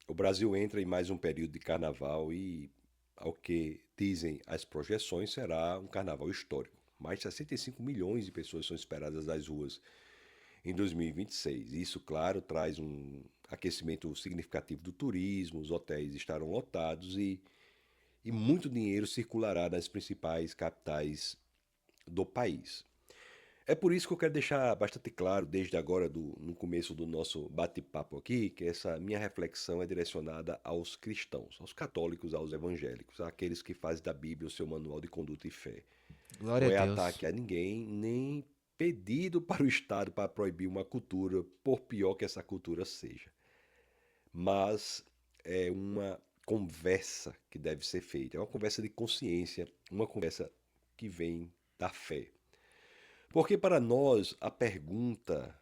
O Brasil entra em mais um período de carnaval e, ao que dizem as projeções, será um carnaval histórico. Mais de 65 milhões de pessoas são esperadas nas ruas em 2026. Isso, claro, traz um aquecimento significativo do turismo, os hotéis estarão lotados e muito dinheiro circulará nas principais capitais do país. É por isso que eu quero deixar bastante claro, desde agora, no começo do nosso bate-papo aqui, que essa minha reflexão é direcionada aos cristãos, aos católicos, aos evangélicos, àqueles que fazem da Bíblia o seu manual de conduta e fé. Glória Não a é Deus. ataque a ninguém, nem pedido para o Estado para proibir uma cultura, por pior que essa cultura seja. Mas é uma conversa que deve ser feita, é uma conversa de consciência, uma conversa que vem da fé. Porque para nós a pergunta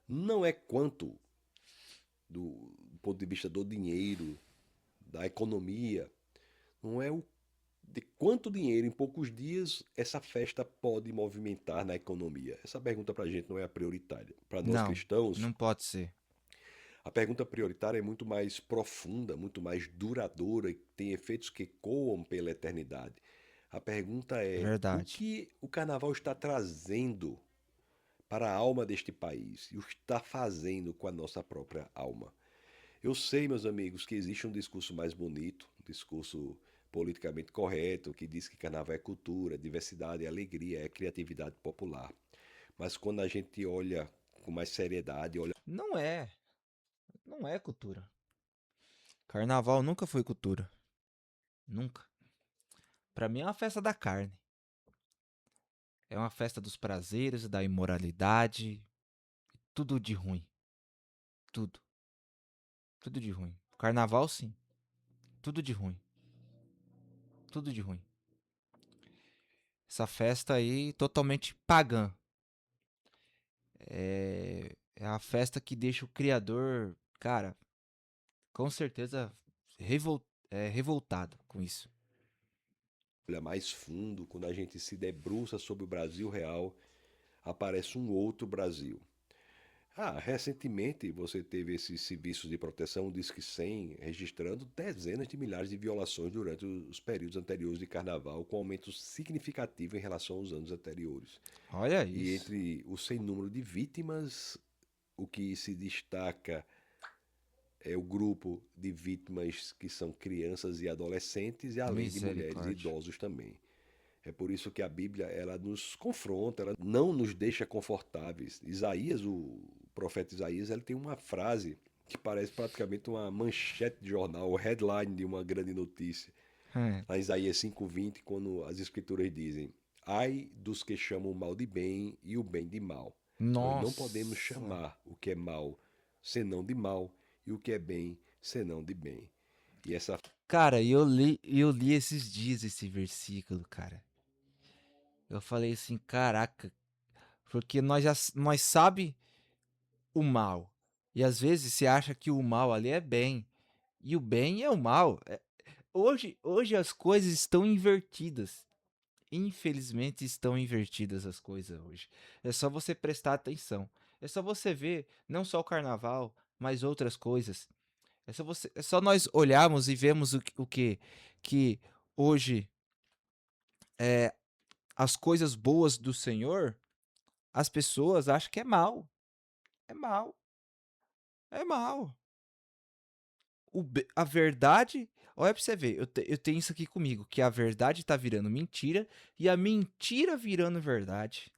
não é quanto, do ponto de vista do dinheiro, da economia, não é o de quanto dinheiro em poucos dias essa festa pode movimentar na economia. Essa pergunta para a gente não é a prioritária. Para nós Não, cristãos, não pode ser. a pergunta prioritária é muito mais profunda, muito mais duradoura e tem efeitos que ecoam pela eternidade. A pergunta É é: o verdade. que o carnaval está trazendo para a alma deste país e o que está fazendo com a nossa própria alma? Eu sei, meus amigos, que existe um discurso mais bonito, um discurso politicamente correto, que diz que carnaval é cultura, diversidade, é alegria, é criatividade popular. Mas quando a gente olha com mais seriedade, olha Não é. Não é cultura. Carnaval nunca foi cultura. Nunca. Pra mim é uma festa da carne. É uma festa dos prazeres, da imoralidade. Tudo de ruim. Tudo. Tudo de ruim. Carnaval, sim. Tudo de ruim. Tudo de ruim. Essa festa aí totalmente pagã. É a festa que deixa o criador, cara, com certeza revoltado com isso. mais fundo, quando a gente se debruça sobre o Brasil real, aparece um outro Brasil. Recentemente você teve esses serviços de proteção, o Disque 100, registrando dezenas de milhares de violações durante os períodos anteriores de carnaval, com aumento significativo em relação aos anos anteriores. Olha E isso. entre o sem número de vítimas, o que se destaca é o grupo de vítimas que são crianças e adolescentes, e além de mulheres e Misericórdia. idosos também. É por isso que a Bíblia ela nos confronta, ela não nos deixa confortáveis. Isaías, o profeta Isaías, ele tem uma frase que parece praticamente uma manchete de jornal, o headline de uma grande notícia. É. Lá em Isaías 5:20, quando as escrituras dizem: Ai dos que chamam o mal de bem e o bem de mal. Nós não podemos Nossa. chamar o que é mal senão de mal e o que é bem senão de bem. E essa Cara, eu li esses dias esse versículo, cara. Eu falei assim, caraca, porque nós sabe o mal. E às vezes você acha que o mal ali é bem, e o bem é o mal. Hoje as coisas estão invertidas. Infelizmente estão invertidas as coisas hoje. É só você prestar atenção. É só você ver não só o carnaval, mas outras coisas. É só nós olharmos e vemos o que hoje é as coisas boas do Senhor, as pessoas acham que é mal. É mal. É mal. A verdade, olha pra você ver, eu tenho isso aqui comigo, que a verdade tá virando mentira e a mentira virando verdade.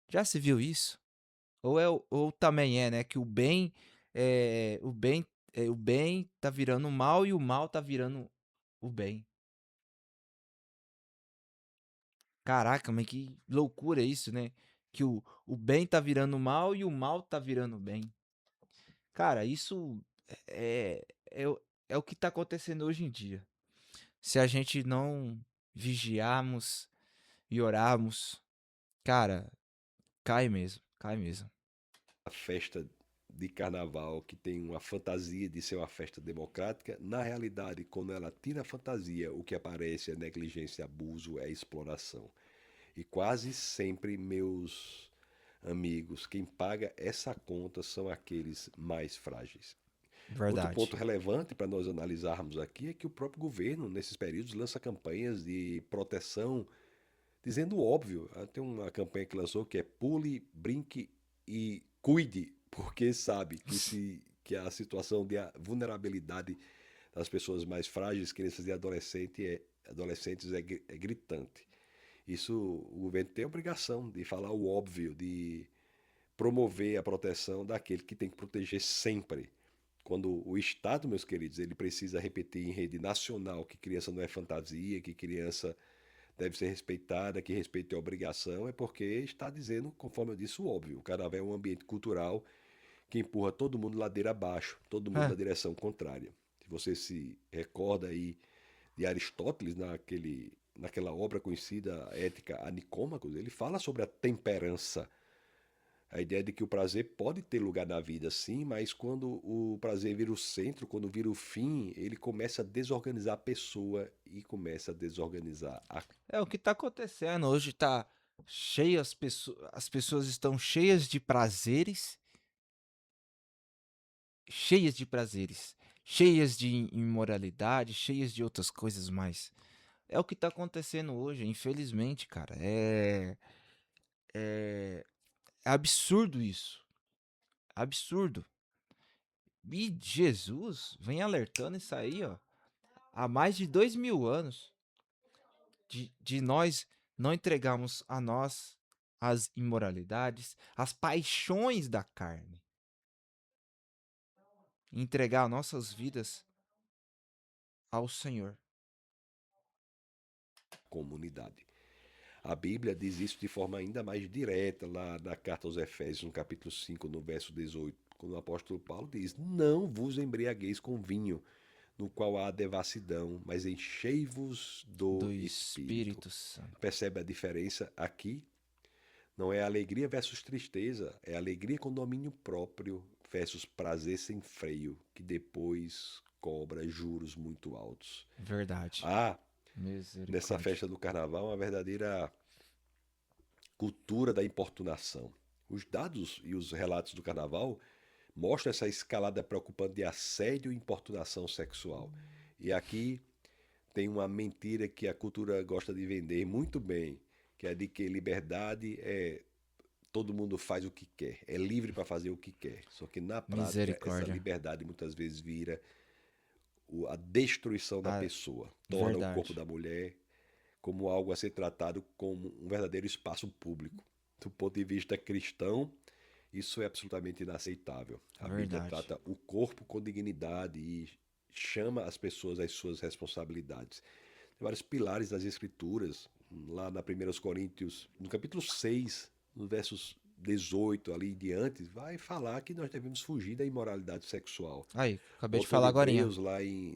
Já se viu isso? Ou também é, né, que o bem tá virando o mal e o mal tá virando o bem. Caraca, mas que loucura isso, né? Que o bem tá virando o mal e o mal tá virando o bem. Cara, isso é o que tá acontecendo hoje em dia. Se a gente não vigiarmos e orarmos, cara, cai mesmo, cai mesmo. festa de carnaval que tem uma fantasia de ser uma festa democrática, na realidade, quando ela tira a fantasia, o que aparece é negligência, abuso, é exploração. E quase sempre, meus amigos, quem paga essa conta são aqueles mais frágeis. Outro ponto Verdade. relevante para nós analisarmos aqui é que o próprio governo, nesses períodos, lança campanhas de proteção, dizendo o óbvio. Tem uma campanha que lançou que é pule, brinque e cuide, porque sabe que a situação de vulnerabilidade das pessoas mais frágeis, crianças e adolescentes, é gritante. Isso, o governo tem a obrigação de falar o óbvio, de promover a proteção daquele que tem que proteger sempre. Quando o Estado, meus queridos, ele precisa repetir em rede nacional que criança não é fantasia, que criança deve ser respeitada, que respeito é obrigação, é porque está dizendo, conforme eu disse, o óbvio. O carnaval é um ambiente cultural que empurra todo mundo ladeira abaixo, todo mundo na É, direção contrária. Se você se recorda aí de Aristóteles, naquela obra conhecida, Ética a Nicômacos, ele fala sobre a temperança. A ideia de que o prazer pode ter lugar na vida, sim, mas quando o prazer vira o centro, quando vira o fim, ele começa a desorganizar a pessoa e começa a desorganizar a. é o que tá acontecendo. Hoje tá cheio, as pessoas estão cheias de prazeres, cheias de imoralidade, cheias de outras coisas mais. É o que tá acontecendo hoje, infelizmente, cara. É, é absurdo isso. Absurdo. E Jesus vem alertando isso aí, ó, há mais de 2000 anos, de nós não entregarmos a nós as imoralidades, as paixões da carne, e entregar nossas vidas ao Senhor. Comunidade. A Bíblia diz isso de forma ainda mais direta lá na carta aos Efésios, no capítulo 5, no verso 18, quando o apóstolo Paulo diz: Não vos embriagueis com vinho, no qual há devassidão, mas enchei-vos do Do Espírito. Espírito Santo. Percebe a diferença aqui? Não é alegria versus tristeza, é alegria com domínio próprio versus prazer sem freio, que depois cobra juros muito altos. Verdade. Há nessa Misericórdia. festa do carnaval uma verdadeira cultura da importunação. Os dados e os relatos do carnaval mostram essa escalada preocupante de assédio e importunação sexual. E aqui tem uma mentira que a cultura gosta de vender muito bem, que é de que liberdade é todo mundo faz o que quer, é livre para fazer o que quer. Só que na prática, essa Misericórdia. liberdade muitas vezes vira a destruição da Ah, pessoa, torna o corpo verdade. da mulher como algo a ser tratado como um verdadeiro espaço público. Do ponto de vista cristão, isso é absolutamente inaceitável. A Bíblia Verdade. trata o corpo com dignidade e chama as pessoas às suas responsabilidades. Tem vários pilares das Escrituras, lá na 1 Coríntios, no capítulo 6, nos versos 18 ali em diante, vai falar que nós devemos fugir da imoralidade sexual. Aí, acabei de Autor de falar agorinha. Hebreus,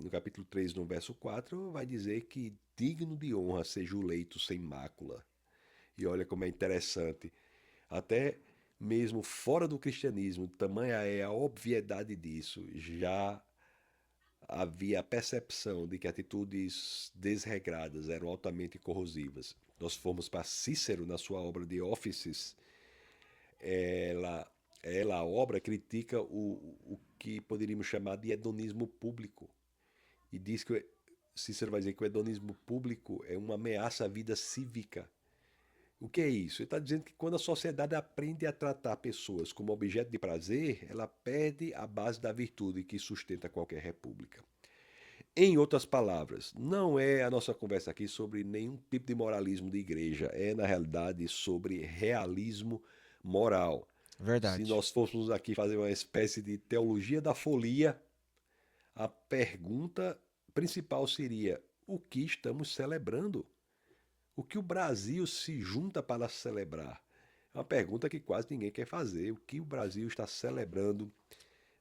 no capítulo 3, no verso 4, vai dizer que digno de honra seja o leito sem mácula. E olha como é interessante. Até mesmo fora do cristianismo, tamanha é a obviedade disso, já havia a percepção de que atitudes desregradas eram altamente corrosivas. Nós fomos para Cícero, na sua obra de Offices, ela, a obra critica o que poderíamos chamar de hedonismo público. E diz que Cícero vai dizer que o hedonismo público é uma ameaça à vida cívica. O que é isso? Ele está dizendo que quando a sociedade aprende a tratar pessoas como objeto de prazer, ela perde a base da virtude que sustenta qualquer república. Em outras palavras, não é a nossa conversa aqui sobre nenhum tipo de moralismo de igreja, é na realidade sobre realismo moral. Se Verdade. nós fôssemos aqui fazer uma espécie de teologia da folia, a pergunta principal seria: o que estamos celebrando? O que o Brasil se junta para celebrar? É uma pergunta que quase ninguém quer fazer. O que o Brasil está celebrando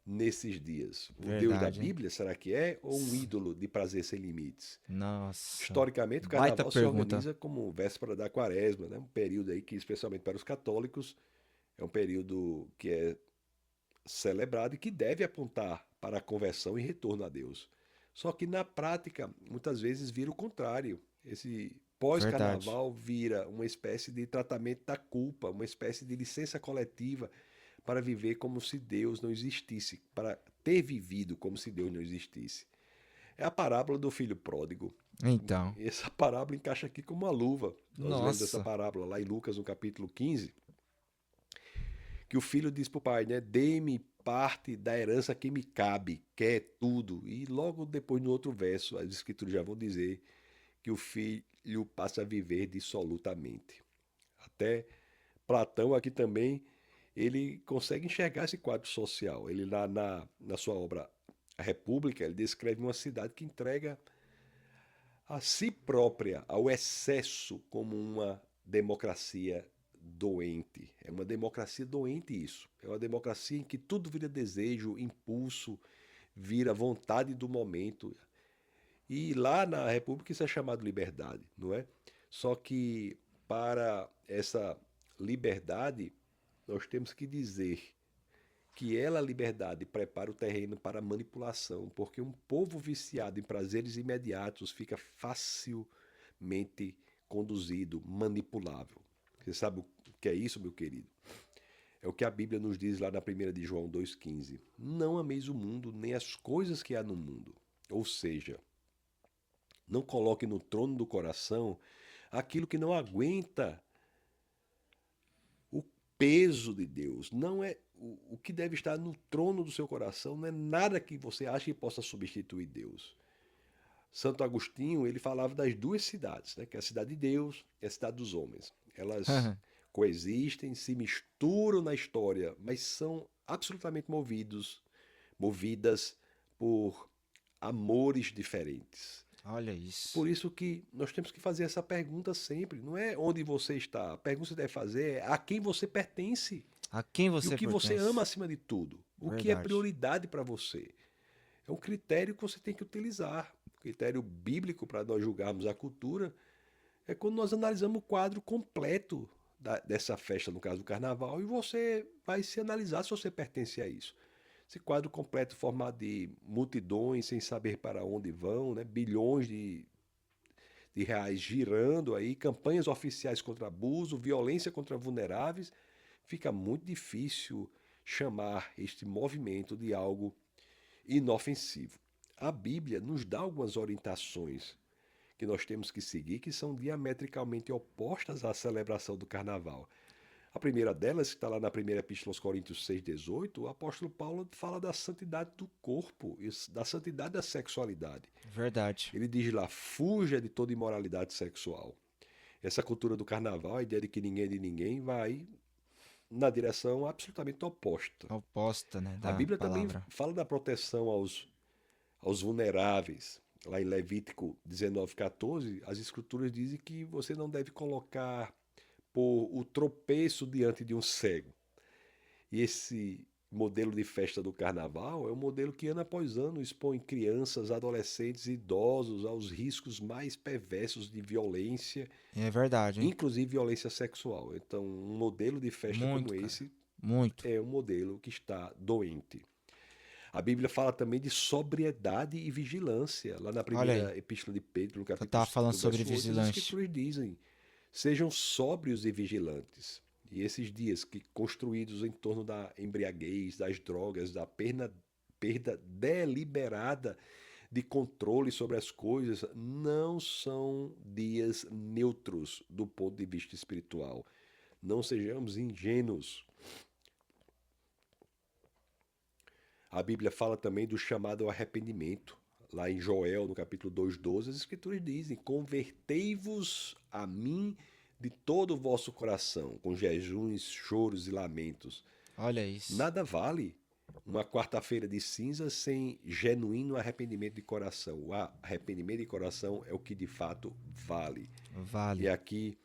nesses dias? O Deus da Verdade, hein? Bíblia, será que é? Ou um S- ídolo de prazer sem limites? Nossa. Historicamente, o Baita carnaval se pergunta. organiza como véspera da quaresma, né? Um período aí que, especialmente para os católicos, é um período que é celebrado e que deve apontar para a conversão e retorno a Deus. Só que na prática, muitas vezes vira o contrário. Esse Verdade. pós-carnaval vira uma espécie de tratamento da culpa, uma espécie de licença coletiva para viver como se Deus não existisse, para ter vivido como se Deus não existisse. É a parábola do filho pródigo. Então, Essa parábola encaixa aqui como uma luva. Nós lemos essa nossa, parábola lá em Lucas, no capítulo 15, que o filho diz para o pai, né? Dê-me parte da herança que me cabe, quer tudo. E logo depois, no outro verso, as escrituras já vão dizer que o filho passa a viver dissolutamente. Até Platão aqui também, ele consegue enxergar esse quadro social. Ele lá na sua obra A República, ele descreve uma cidade que entrega a si própria ao excesso como uma democracia doente. É uma democracia doente isso. É uma democracia em que tudo vira desejo, impulso, vira vontade do momento. E lá na República isso é chamado liberdade, não é? Só que para essa liberdade nós temos que dizer que ela, a liberdade, prepara o terreno para a manipulação, porque um povo viciado em prazeres imediatos fica facilmente conduzido, manipulável. Você sabe o que é isso, meu querido? É o que a Bíblia nos diz lá na 1 de João 2,15. Não ameis o mundo, nem as coisas que há no mundo. Ou seja, não coloque no trono do coração aquilo que não aguenta o peso de Deus. Não é o que deve estar no trono do seu coração, não é nada que você ache que possa substituir Deus. Santo Agostinho, ele falava das duas cidades, né, que é a cidade de Deus e a cidade dos homens. Elas coexistem, se misturam na história, mas são absolutamente movidas por amores diferentes. olha isso. Por isso que nós temos que fazer essa pergunta sempre. Não é onde você está. A pergunta que você deve fazer é a quem você pertence. A quem E o você que você pertence? ama acima de tudo. O que é Verdade. prioridade para você. É um critério que você tem que utilizar. O critério bíblico para nós julgarmos a cultura é quando nós analisamos o quadro completo dessa festa, no caso do carnaval, e você vai se analisar se você pertence a isso. Esse quadro completo formado de multidões sem saber para onde vão, né? Bilhões de reais girando aí, campanhas oficiais contra abuso, violência contra vulneráveis, fica muito difícil chamar este movimento de algo inofensivo. A Bíblia nos dá algumas orientações que nós temos que seguir que são diametricalmente opostas à celebração do carnaval. A primeira delas, que está lá na primeira epístola aos Coríntios 6,18, o apóstolo Paulo fala da santidade do corpo, da santidade da sexualidade. Verdade. Ele diz lá, fuja de toda imoralidade sexual. Essa cultura do carnaval, a ideia de que ninguém é de ninguém, vai na direção absolutamente oposta. Oposta, né, A da Bíblia também palavra. fala da proteção aos vulneráveis. Lá em Levítico 19,14, as escrituras dizem que você não deve colocar por o tropeço diante de um cego. E esse modelo de festa do carnaval é um modelo que ano após ano expõe crianças, adolescentes e idosos aos riscos mais perversos de violência, É verdade, hein? inclusive violência sexual. Então, um modelo de festa como Muito, cara. esse Muito. é um modelo que está doente. A Bíblia fala também de sobriedade e vigilância. Lá na Olha aí. primeira epístola de Pedro, no Que eu capítulo tava falando 5, sobre verso 8, as vigilante. escrituras dizem: sejam sóbrios e vigilantes. E esses dias que construídos em torno da embriaguez, das drogas, da perda deliberada de controle sobre as coisas, não são dias neutros do ponto de vista espiritual. Não sejamos ingênuos. A Bíblia fala também do chamado ao arrependimento. Lá em Joel, no capítulo 2,12, as escrituras dizem: convertei-vos a mim de todo o vosso coração, com jejuns, choros e lamentos. Olha isso. Nada vale uma quarta-feira de cinzas sem genuíno arrependimento de coração. O arrependimento de coração é o que de fato vale. E Vale. aqui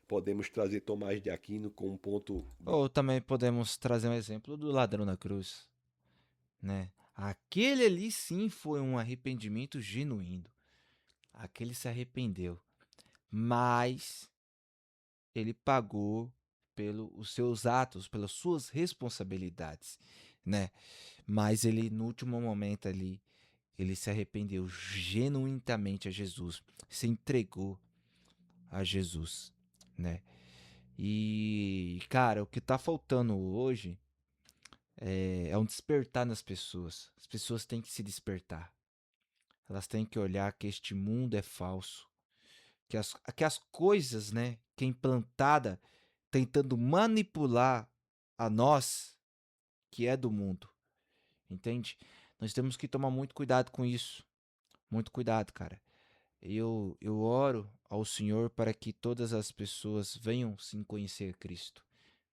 podemos trazer Tomás de Aquino com um ponto. Ou também podemos trazer um exemplo do ladrão na cruz, né? Aquele ali sim foi um arrependimento genuíno. Aquele se arrependeu, mas ele pagou pelos seus atos, pelas suas responsabilidades, né? Mas ele no último momento ali, ele se arrependeu genuinamente a Jesus, se entregou a Jesus, né? E, cara, o que tá faltando hoje É um despertar nas pessoas. As pessoas têm que se despertar. Elas têm que olhar que este mundo é falso, que as coisas, né, que é implantada tentando manipular a nós, que é do mundo, entende? Nós temos que tomar muito cuidado com isso. Muito cuidado, cara. Eu oro ao Senhor para que todas as pessoas venham sim conhecer Cristo,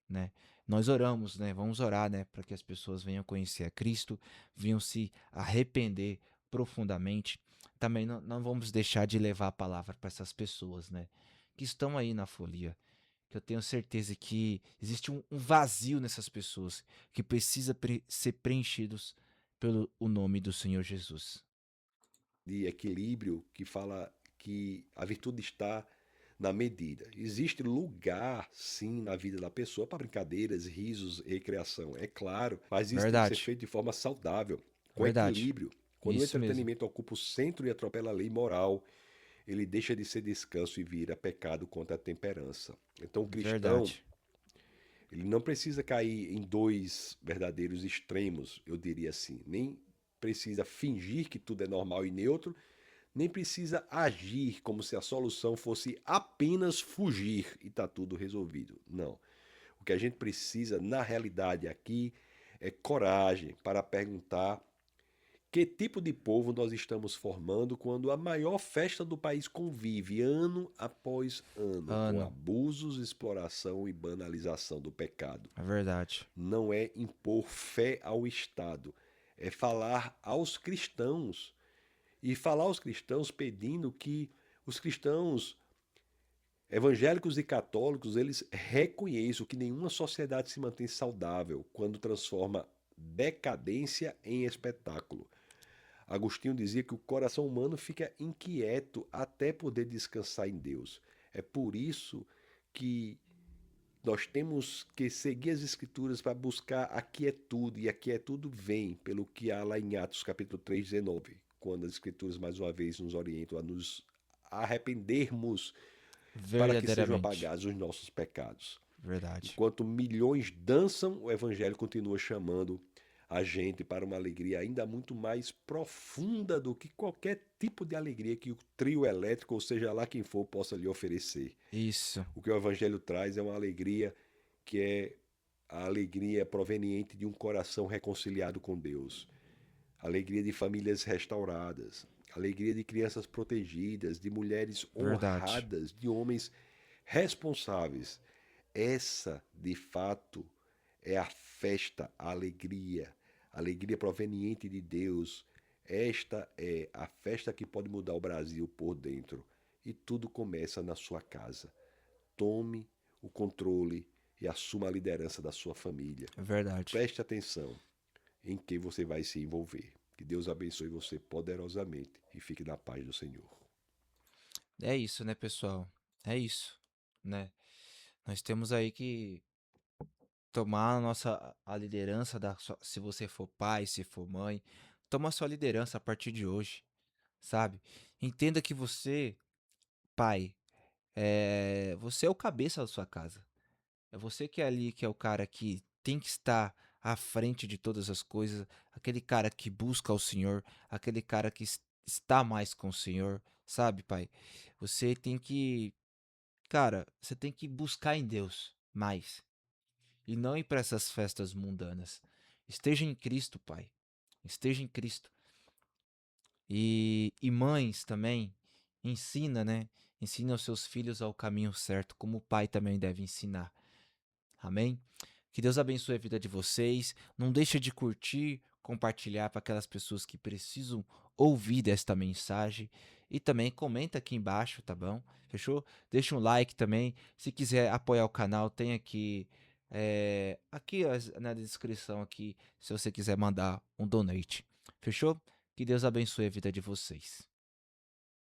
né? Nós oramos, né? Vamos orar, né, para que as pessoas venham conhecer a Cristo, venham se arrepender profundamente. Também não vamos deixar de levar a palavra para essas pessoas, né, que estão aí na folia. Que eu tenho certeza que existe um vazio nessas pessoas que precisa ser preenchidos pelo o nome do Senhor Jesus. De equilíbrio que fala que a virtude está na medida. Existe lugar, sim, na vida da pessoa para brincadeiras, risos, recreação, é claro, mas isso tem que ser Verdade, feito de forma saudável, com verdade. equilíbrio. Quando o Isso mesmo. entretenimento ocupa o centro e atropela a lei moral, ele deixa de ser descanso e vira pecado contra a temperança. Então, o cristão, Verdade. ele não precisa cair em dois verdadeiros extremos, eu diria assim. Nem precisa fingir que tudo é normal e neutro, nem precisa agir como se a solução fosse apenas fugir e tá tudo resolvido. Não. O que a gente precisa, na realidade, aqui é coragem para perguntar que tipo de povo nós estamos formando quando a maior festa do país convive ano após ano com Ano. abusos, exploração e banalização do pecado. É verdade. Não é impor fé ao Estado, é falar aos cristãos e falar aos cristãos pedindo que os cristãos evangélicos e católicos eles reconheçam que nenhuma sociedade se mantém saudável quando transforma decadência em espetáculo. Agostinho dizia que o coração humano fica inquieto até poder descansar em Deus. É por isso que nós temos que seguir as escrituras para buscar a quietude, e a quietude vem pelo que há lá em Atos capítulo 3, 19, quando as escrituras mais uma vez nos orientam a nos arrependermos para que sejam Verdadeiramente. apagados os nossos pecados. Verdade. Enquanto milhões dançam, o evangelho continua chamando a gente para uma alegria ainda muito mais profunda do que qualquer tipo de alegria que o trio elétrico, ou seja lá quem for, possa lhe oferecer. Isso. O que o Evangelho traz é uma alegria que é a alegria proveniente de um coração reconciliado com Deus, alegria de famílias restauradas, alegria de crianças protegidas, de mulheres Verdade. honradas, de homens responsáveis. Essa, de fato, é a festa, a alegria proveniente de Deus. Esta é a festa que pode mudar o Brasil por dentro. E tudo começa na sua casa. Tome o controle e assuma a liderança da sua família. Verdade. Preste atenção em quem você vai se envolver. Que Deus abençoe você poderosamente e fique na paz do Senhor. É isso, né, pessoal? É isso, né? Nós temos aí que tomar a liderança se você for pai, se for mãe, toma a sua liderança a partir de hoje, sabe? Entenda que você, pai, você é o cabeça da sua casa. É você que é ali, que é o cara que tem que estar à frente de todas as coisas, aquele cara que busca o Senhor, aquele cara que está mais com o Senhor, sabe, pai? Você tem que, cara, você tem que buscar em Deus mais e não ir para essas festas mundanas. Esteja em Cristo, pai. Esteja em Cristo. E mães também, ensina, né? Ensina os seus filhos ao caminho certo, como o pai também deve ensinar. Amém? Que Deus abençoe a vida de vocês. Não deixa de curtir, compartilhar para aquelas pessoas que precisam ouvir desta mensagem. E também comenta aqui embaixo, tá bom? Fechou? Deixa um like também. Se quiser apoiar o canal, tem aqui, aqui na descrição aqui, se você quiser mandar um donate. Fechou? Que Deus abençoe a vida de vocês.